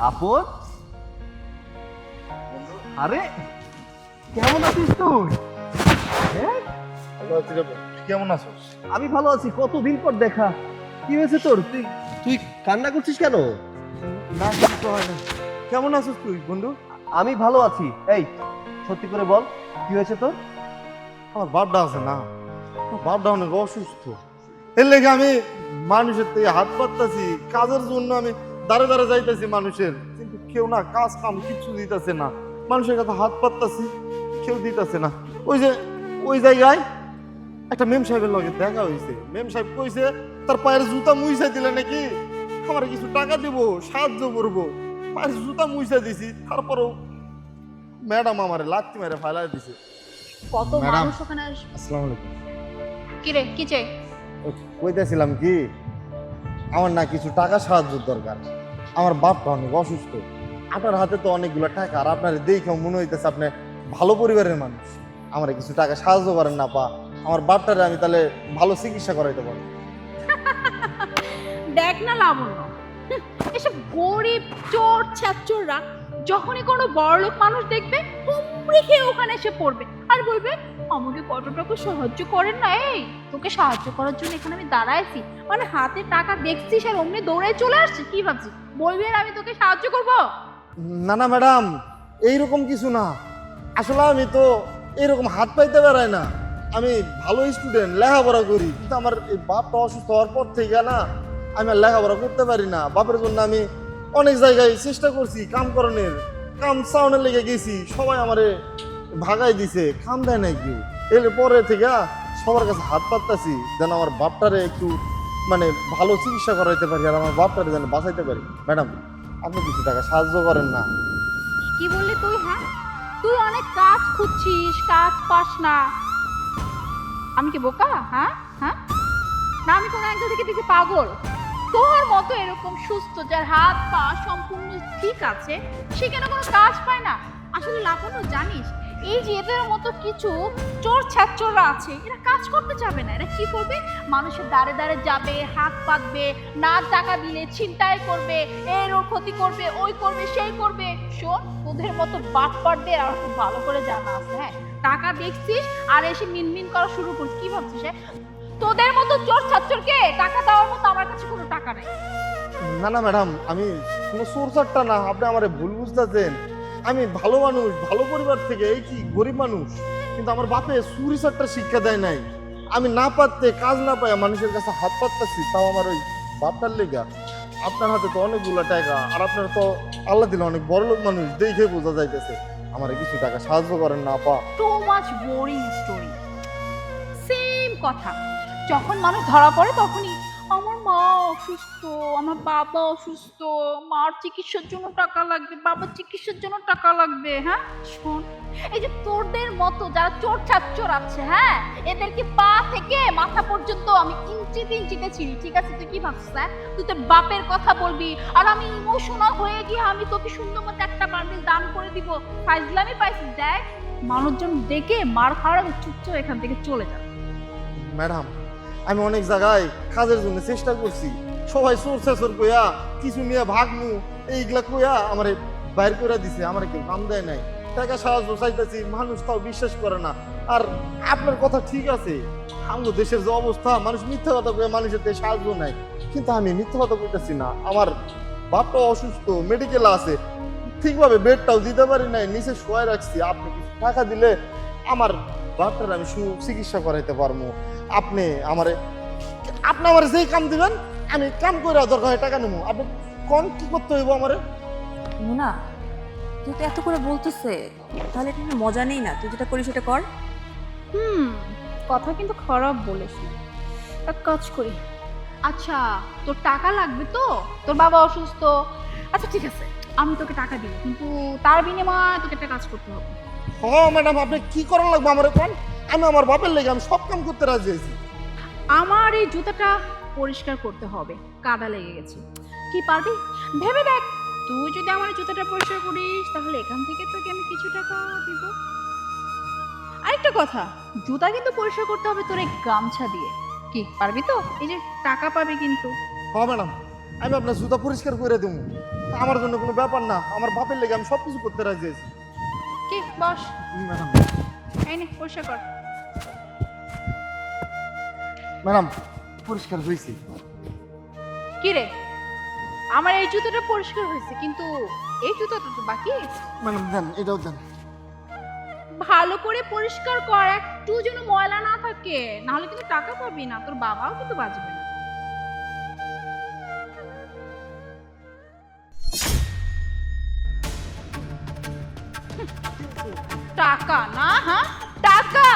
আপদ, আরে কেমন আছিস তুই? হ্যাঁ, ভালো আছি রে বোন। তুই কেমন আছিস? আমি ভালো আছি। কতদিন পর দেখা। কি হয়েছে তোর? তুই তুই কান্না করছিস কেন? না কিছু তো হয় না। কেমন আছিস তুই বন্ধু? আমি ভালো আছি। এই সত্যি করে বল, কি হয়েছে তোর? আমার বাপটা আছে না, আমার বাপটা অনেক অসুস্থ। এর লেগে আমি মানুষের থেকে হাত পাততাছি, কাজের জন্য আমি দাঁড়ে দাঁড়ে যাইতেছি মানুষের, কিন্তু কেউ না কাজ কাম কিচ্ছু দিতেছে না। মানুষের কাছে হাত পাততাছি, কেউ দিতেছে না। ওই জায়গায় একটা মেম সাহেবের লগে দেখা হয়েছে। মেম সাহেব কইছে তার পায়ের জুতা মুইসা দিলে নাকি আমার কিছু টাকা দিব, সাহায্য করবো। পায়ের জুতা মুইসা দিছি, তারপরেও ম্যাডাম আমারে লাত্তি মেরে ফালাই দিছে। কত ম্যাডাম। মানুষ ওখানে আসসালামু আলাইকুম। কি রে কি চাই? কইতেছিলাম কি, আমার না কিছু টাকা সাহায্য দরকার। আমার বাপটা অনেক অসুস্থ। আপনার হাতে তো অনেকগুলো টাকা, আর আপনার দেখে মনে হইতেছে আপনি ভালো পরিবারের মানুষ। আমার কিছু টাকা সাহায্য করেন না পা, আমার বাপটারে আমি তাহলে ভালো চিকিৎসা করাইতে পারবো। দেখ না লাবণ্য, এসব গরিব চোর ছাত্ররা যখনই কোনো বড়লোক মানুষ দেখবে হুমড়ি খেয়ে ওখানে এসে পড়বে আর বলবে আমাকে কত টাকা সাহায্য করেন না। এই তোকে সাহায্য করার জন্য এখানে আমি দাঁড়াইছি, মানে হাতে টাকা দেখছিস আর অমনি দৌড়ে চলে আসছিস, কি ভাবছিস বলবি আর আমি তোকে সাহায্য করব? না না ম্যাডাম, এইরকম কিছু না। আসলে আমি তো এইরকম হাত পাইতে বেড়াই না। আমি ভালো স্টুডেন্ট, লেখাপড়া করি, কিন্তু আমার এই বাপটা অসুস্থ হওয়ার পর থেকে না আমি আর লেখাপড়া করতে পারি না। বাপের জন্য আমি অনেক জায়গায় চেষ্টা করছি, কাম করণের, কাম চাউনের লেগে গেছি, সবাই আমারে ভাগাই দিছে, কাম দেয় নাই কেউ। এর পরে থেকে সবার কাছে হাত পাততাছি যেন আমার বাপটারে একটু মানে ভালো চিকিৎসা করাইতে পারি, আর আমার বাপটারে যেন বাঁচাইতে পারি। ম্যাডাম, আপনি কিছু টাকা সাহায্য করেন না? কি বললি তুই? হ্যাঁ, তুই অনেক কাজ খুঁজছিস, কাজ পাস না। আমি কি বোকা? হ্যাঁ হ্যাঁ, না আমি কোনো অ্যাঙ্গেল থেকে দেখি পাগল? তোর মতো এরকম সুস্থ যার হাত পা সম্পূর্ণ ঠিক আছে, সে কেন কোনো কাজ পায় না? আসলে লাবণ্য জানিস, এই যে এদের মতো কিছু চোর ছাত্ররা আছে, এরা কাজ করতে যাবে না। এরা কি করবে? মানুষের দাঁড়ে দাঁড়ে যাবে, হাত পাতবে, না টাকা দিলে ছিনতাই করবে, এর ওর ক্ষতি করবে, ওই করবে, সেই করবে। শোন, তোদের মতো বাটপারদের আর খুব ভালো করে জানা আছে। হ্যাঁ, টাকা দেখছিস আর এসে মিনমিন করা শুরু করছিস, কি ভাবছিস? হ্যাঁ, তোদের মতো চোর ছাত্রকে টাকা দেওয়ার মতো আমার কাছে কোনো টাকা নেই। না না ম্যাডাম, আমি কোনো সোরসারটা না, আপনি আমার ভুল বুঝতেছেন। আমি ভালো মানুষ, ভালো পরিবার থেকে, এই কি গরিব মানুষ, কিন্তু আমার বাপে সুরিসারটা শিক্ষা দেয় নাই। আমি না পারতে, কাজ না পাই মানুষের কাছে হাত পাততেছি, তাও আমার ওই বাপটার লেগা। আপনার হাতে তো অনেকগুলো টাকা, আর আপনার তো আল্লাহ দিলে অনেক বড় লোক মানুষ, দেখে বোঝা যাইতেছে। আমার কিছু টাকা সাহায্য করেন না আপা? Too much boring story. Same কথা, যখন মানুষ ধরা পড়ে তখনই আমার মা অসুস্থ, আমার বাবা অসুস্থ, মার চিকিৎসার জন্য টাকা লাগবে, বাবার চিকিৎসার জন্য টাকা লাগবে। হ্যাঁ শোন, এই যে তোদের মতো যারা চোর ছাচ্চর আছে, হ্যাঁ, এদেরকে পা থেকে মাথা পর্যন্ত আমি ইঞ্চিতে ইঞ্চিতে চিনি। ঠিক আছে, তুই কি ভাবছিস? হ্যাঁ, তুই তোর বাপের কথা বলবি আর আমি ইমোশনাল হয়ে গিয়ে আমি তোকে সুন্দর মতো একটা বান্ডিল দান করে দিব। ফাইজলামি পাইছিস? দেখ, মানুষজন দেখে মার খাওয়ার আগে চুপচাপ এখান থেকে চলে যা। ম্যাডাম, আমি অনেক জায়গায় কাজের জন্য চেষ্টা করছি, সবাই সোর শেষর কইয়া কিছু নিয়ে ভাগমু এইগুলা কইয়া আমারে বাইর করে দিছে, আমার কেউ কাম দেয় নাই। টাকা সাহায্য চাইতেছি, মানুষ তাও বিশ্বাস করে না। আর আপনার কথা ঠিক আছে, আমাদের দেশের যে অবস্থা, মানুষ মিথ্যা কথা কয়ে মানুষের থেকে সাহায্য নেয়, কিন্তু আমি মিথ্যা কথা কইতেছি না। আমার বাপটা অসুস্থ, মেডিকেল আছে, ঠিকভাবে বেডটাও দিতে পারি নাই, নিচে শোয়াই রাখছি। আপনি কিছু টাকা দিলে আমার বাপটার আমি চিকিৎসা করাইতে পারবো। আপনি আমারে যেই কাম দিবেন আমি কাম করে দরকার হয় টাকা নেবো। আপনি কোন কি করতে হইব আমারে? মুনা, তুই তো এত করে বলতেছে, তাহলে এটা নিয়ে মজা নেই না? তুই যেটা করিস সেটা কর। কথা কিন্তু খারাপ বলিস না। এক কাজ করি। আচ্ছা, তোর টাকা লাগবে তো? তোর বাবা অসুস্থ। আচ্ছা ঠিক আছে, আমি তোকে টাকা দিব, কিন্তু তার বিনিময়ে তোকে একটা কাজ করতে হবে। হ্যাঁ ম্যাডাম, আপনি কি করার লাগবে আমারে কোন? আমি আমার বাপের লেগে আমি সব কাম করতে রাজি আছি। আমার এই জুতাটা পরিষ্কার করতে হবে, কাদা লেগে গেছে। কি পারবি? ভেবে দেখ, তুই যদি আমার এই জুতাটা পরিষ্কার করিস তাহলে এখান থেকে তোকে আমি কিছু টাকা দিব। আরেকটা কথা, জুতা কিন্তু পরিষ্কার করতে হবে তোর এই গামছা দিয়ে। কি পারবি তো? এই যে টাকা পাবি কিন্তু। হ্যাঁ ম্যাডাম, আমি আপনার জুতা পরিষ্কার করে দেবো। আমার জন্য কোনো ব্যাপার না, আমার বাপের লেগে আমি সবকিছু করতে রাজি আছি। কি বস, ম্যাডাম, এই নে পরিষ্কার কর। ম্যাডাম পরিষ্কার হয়েছে। কি রে, আমার এই জুতোটা পরিষ্কার হয়েছে, কিন্তু এই জুতোটা তো বাকি। ম্যাডাম দেন, এটাও দেন। ভালো করে পরিষ্কার কর, একটু যেন ময়লা না থাকে, নাহলে কিন্তু টাকা পাবি না, তোর বাবাও কিন্তু বাঁচবে না। টাকা না, হ্যাঁ টাকা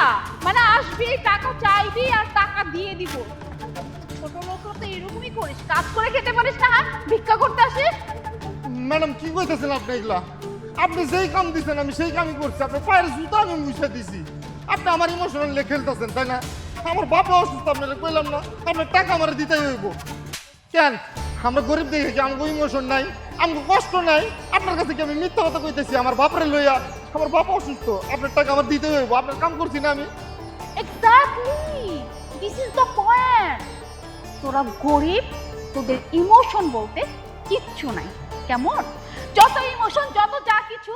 মানে আসবি, টাকা চাইবি আর টাকা দিয়ে দিব। ছোট লোক তো এরকমই করিস, কাজ করে খেতে পারিস না, হ্যাঁ ভিক্ষা করতে আসিস। ম্যাডাম কি কইতেছেন আপনি এগুলা? আপনি যেই কাম দিচ্ছেন আমি সেই কামই করছি। আপনার পায়ের জুতা আমি মুছে দিছি, আপনি আমার ইমোশনাল নিয়ে খেলতেছেন তাই না? আমার বাবা অসুস্থ, আপনারা কইলাম না? আপনার টাকা আমার দিতেই হইব। কেন আমরা গরিব দেখে কি আমাকে ইমোশন নাই, আমাকে কষ্ট নাই? আপনার কাছে কি আমি মিথ্যা কথা কইতেছি? আমার বাপরে লইয়া, আমার বাবা অসুস্থ, আপনার টাকা আমার দিতেই হইব। আপনার কাম করছি না আমি? Exactly, this is the point. তোরা গরিব, তোদের ইমোশন বলতে কিচ্ছু নাই, কেমন? যত ইমোশন, যত যা কিছু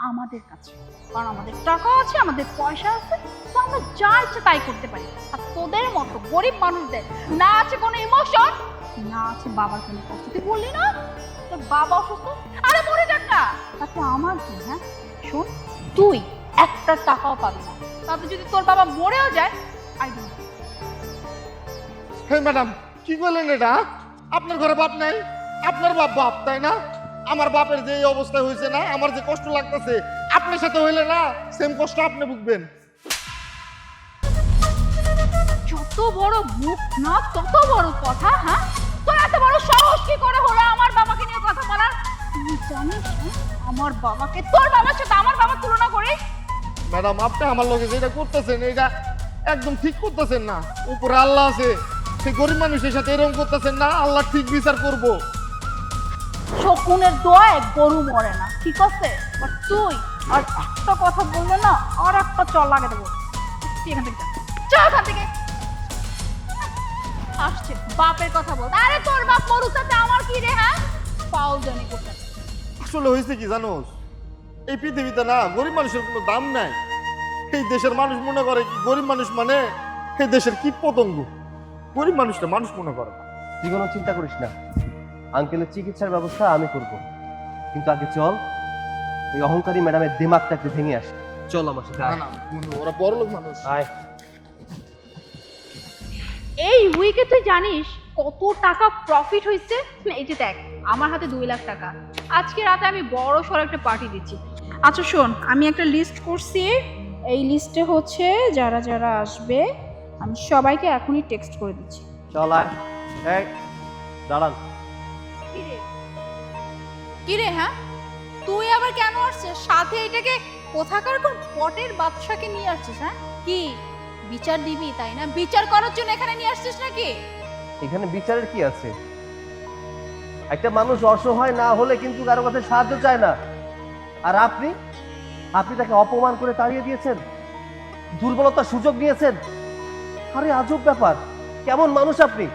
আমাদের কাছে, কারণ আমাদের টাকা আছে, আমাদের পয়সা আছে, তো আমরা যা ইচ্ছে তাই করতে পারি। আর তোদের মতো গরিব মানুষদের না আছে কোনো ইমোশন, না আছে বাবার কোনো কষ্ট। তুই বললি না তোর বাবা অসুস্থ, আরে মরে যাক না, তাতে আমার কি? হ্যাঁ শোন, তুই একটা টাকাও পাবি না, তাতে যদি তোর বাবা মরেও যায়, আই ডোন্ট। হ্যাঁ ম্যাডাম কি কইলেন এটা? আপনার ঘরে বাপ নাই, আপনার বাপ বাপ তাই না? আমার বাপের যে এই অবস্থা হয়েছে না, আমার যে কষ্ট লাগতেছে, আপনার সাথে হইলে না সেম কষ্ট আপনি ভুগবেন। যত বড় মুখ না তত বড় কথা, হ্যাঁ তোর এত বড় সাহস কি করে হলো আমার বাবাকে নিয়ে কথা বলার? তুই জানিস আমার বাবাকে তোর বাবার সাথে আমার বাবার তুলনা করিস? ম্যাডাম আপনি আমার লগে যেটা করতেছেন এটা একদম ঠিক করতেছেন না। উপরে আল্লাহ আছে, সেই গরিব মানুষের সাথে এরকম করতেছেন না, আল্লাহ ঠিক বিচার করব। শকুনের দোয়ায় গরু মরে না, ঠিক আছে? আর তুই আর একটা কথা বললে না আর একটা চল লাগে দেবো। তুই এখান থেকে যা, চল এখান থেকে। আসছে বাপের কথা বল, আরে তোর বাপ মরুক তাতে আমার কি রে? হ্যাঁ পাও জানি কোথায়। আসলে হয়েছে কি জানোস, এই পৃথিবীতে না গরিব মানুষের কোনো দাম নাই। এই দেশের মানুষ মনে করে কি গরিব মানুষ মানে এই দেশের কীট পতঙ্গ। গরিব মানুষটা মানুষ মনে করে না। তুই কোনো চিন্তা করিস না, আঙ্কেলের চিকিৎসার ব্যবস্থা আমি করব। কিন্তু আগে চল এই অহংকারী ম্যাডামের দিমাগটা একটু ভেঙে আসে। চল আমার সাথে আয়। না, বন্ধু, ওরা বড়লোক মানুষ। আয়। এই উইকে তুই জানিস কত টাকা প্রফিট হয়েছে? এই যে দেখ আমার হাতে 2 লাখ টাকা, আজকে রাতে আমি বড় সড়ো একটা পার্টি দিচ্ছি। আচ্ছা শোন, আমি একটা লিস্ট করছি, এই লিস্টে হচ্ছে যারা যারা আসবে আমি সবাইকে এখনই টেক্সট করে দিচ্ছি। চল আয়। এই দাঁড়ান। কিরে হ্যাঁ তুই আবার কেন আসছিস সাথে? এটাকে কোথাকার কোন পটের বাদশাকে নিয়ে আসছিস? হ্যাঁ কি বিচার দিবি তাই না? বিচার করার জন্য এখানে নিয়ে আসছিস নাকি? এখানে বিচারের কি আছে? একটা মানুষ অসহায় না হলে কিন্তু কারো কাছে সাহায্য চায় না। আর আপনি আপনি তাকে অপমান করে তাড়িয়ে দিয়েছেন, দুর্বলতার সুযোগ নিয়েছেন। আরে আজব ব্যাপার, কেমন মানুষ আপনি?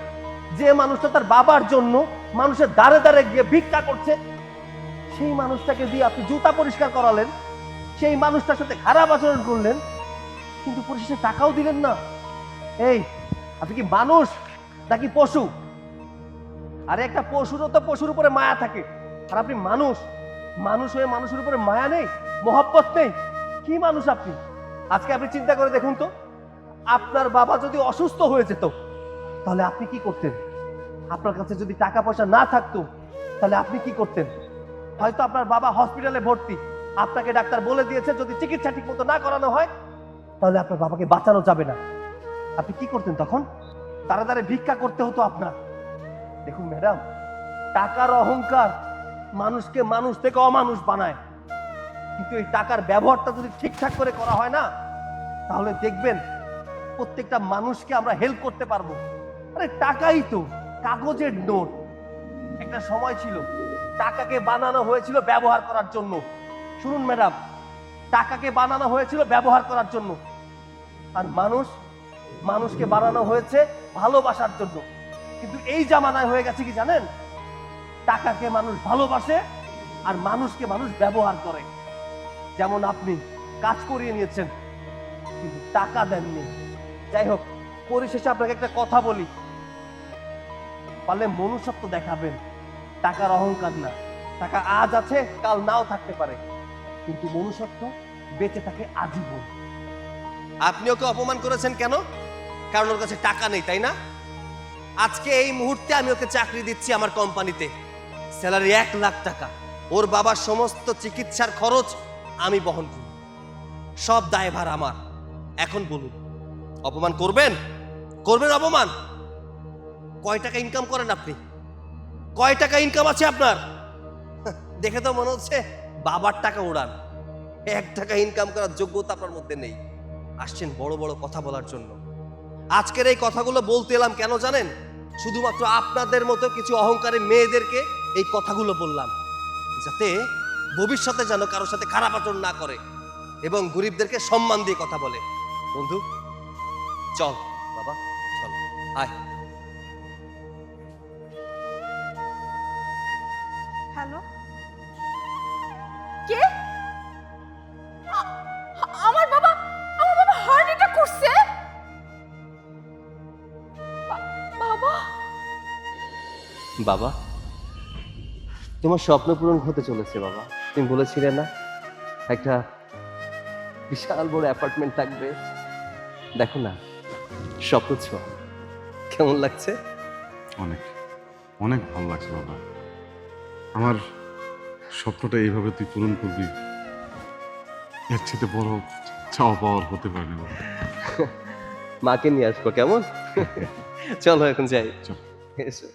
যে মানুষটা তার বাবার জন্য মানুষের দ্বারে দ্বারে গিয়ে ভিক্ষা করছে, সেই মানুষটাকে দিয়ে আপনি জুতা পরিষ্কার করালেন, সেই মানুষটার সাথে খারাপ আচরণ করলেন, কিন্তু পরিশেষে টাকাও দিলেন না। এই আপনি কি মানুষ নাকি পশু? আরে একটা পশুরও তো পশুর উপরে মায়া থাকে, আর আপনি মানুষ, মানুষ হয়ে মানুষের উপরে মায়া নেই, মহব্বত নেই। কি মানুষ আপনি? আজকে আপনি চিন্তা করে দেখুন তো, আপনার বাবা যদি অসুস্থ হয়ে যেত তাহলে আপনি কি করতেন? আপনার কাছে যদি টাকা পয়সা না থাকতো তাহলে আপনি কি করতেন? হয়তো আপনার বাবা হসপিটালে ভর্তি, আপনাকে ডাক্তার বলে দিয়েছে যদি চিকিৎসা ঠিক মতো না করানো হয় তাহলে আপনার বাবাকে বাঁচানো যাবে না। আপনি কি করতেন তখন? তাড়াতাড়ি ভিক্ষা করতে হতো আপনার। দেখুন ম্যাডাম, টাকার অহংকার মানুষকে মানুষ থেকে অমানুষ বানায়, কিন্তু এই টাকার ব্যবহারটা যদি ঠিকঠাক করে করা হয় না তাহলে দেখবেন প্রত্যেকটা মানুষকে আমরা হেল্প করতে পারবো। আরে টাকাই তো কাগজের নোট। একটা সময় ছিল টাকাকে বানানো হয়েছিল ব্যবহার করার জন্য। শুনুন ম্যাডাম, টাকাকে বানানো হয়েছিল ব্যবহার করার জন্য, আর মানুষকে বানানো হয়েছে ভালোবাসার জন্য। কিন্তু এই জামানায় হয়ে গেছে কি জানেন, টাকাকে মানুষ ভালোবাসে আর মানুষকে মানুষ ব্যবহার করে। যেমন আপনি কাজ করিয়ে নিয়েছেন কিন্তু টাকা দেননি। যাই হোক, পরিশেষে আপনাকে একটা কথা বলি, পারলে মনুষ্যত্ব দেখাবেন, টাকার অহংকার না। টাকা আজ আছে, কাল নাও থাকতে পারে, কিন্তু মনুষ্যত্ব বেঁচে থাকে আজীবন। আপনি ওকে অপমান করেছেন কেন? কারণ ওর কাছে টাকা নেই, তাই না? আজকে এই মুহূর্তে আমি ওকে চাকরি দিচ্ছি আমার কোম্পানিতে, স্যালারি 1,00,000 টাকা। ওর বাবার সমস্ত চিকিৎসার খরচ আমি বহন করি, সব দায়ভার আমার। এখন বলুন, অপমান করবেন? করবেন অপমান? কয় টাকা ইনকাম করেন আপনি? কয় টাকা ইনকাম আছে আপনার? দেখে তো মনে হচ্ছে বাবার টাকা উড়ান। 1 টাকা ইনকাম করার যোগ্যতা আপনার মধ্যে নেই। আসছেন বড় বড় কথা বলার জন্য। আজকের এই কথাগুলো বলতে এলাম কেন জানেন? শুধুমাত্র আপনাদের মতো কিছু অহংকারী মেয়েদেরকে এই কথাগুলো বললাম, যাতে ভবিষ্যতে যেন কারোর সাথে খারাপ আচরণ না করে এবং গরিবদেরকে সম্মান দিয়ে কথা বলে। বন্ধু চল, বাবা চল, আয়। হ্যালো, কে? আমার বাবা হার্ট অ্যাটাক করছে। বাবা, বাবা, তোমার স্বপ্ন পূরণ হতে চলেছে বাবা। তুমি বলেছিলে না একটা বিশাল বড় অ্যাপার্টমেন্ট থাকবে? দেখো না, স্বপ্ন ছোঁয়া। কেমন লাগছে? অনেক অনেক ভালো লাগছে বাবা। আমার স্বপ্নটা এইভাবে তুই পূরণ করবি, এর চেয়ে বড় চাওয়া পাওয়ার হতে পারে না বাবা। মাকে নিয়ে আসবো, কেমন? চলো এখন যাই। চল। এসো।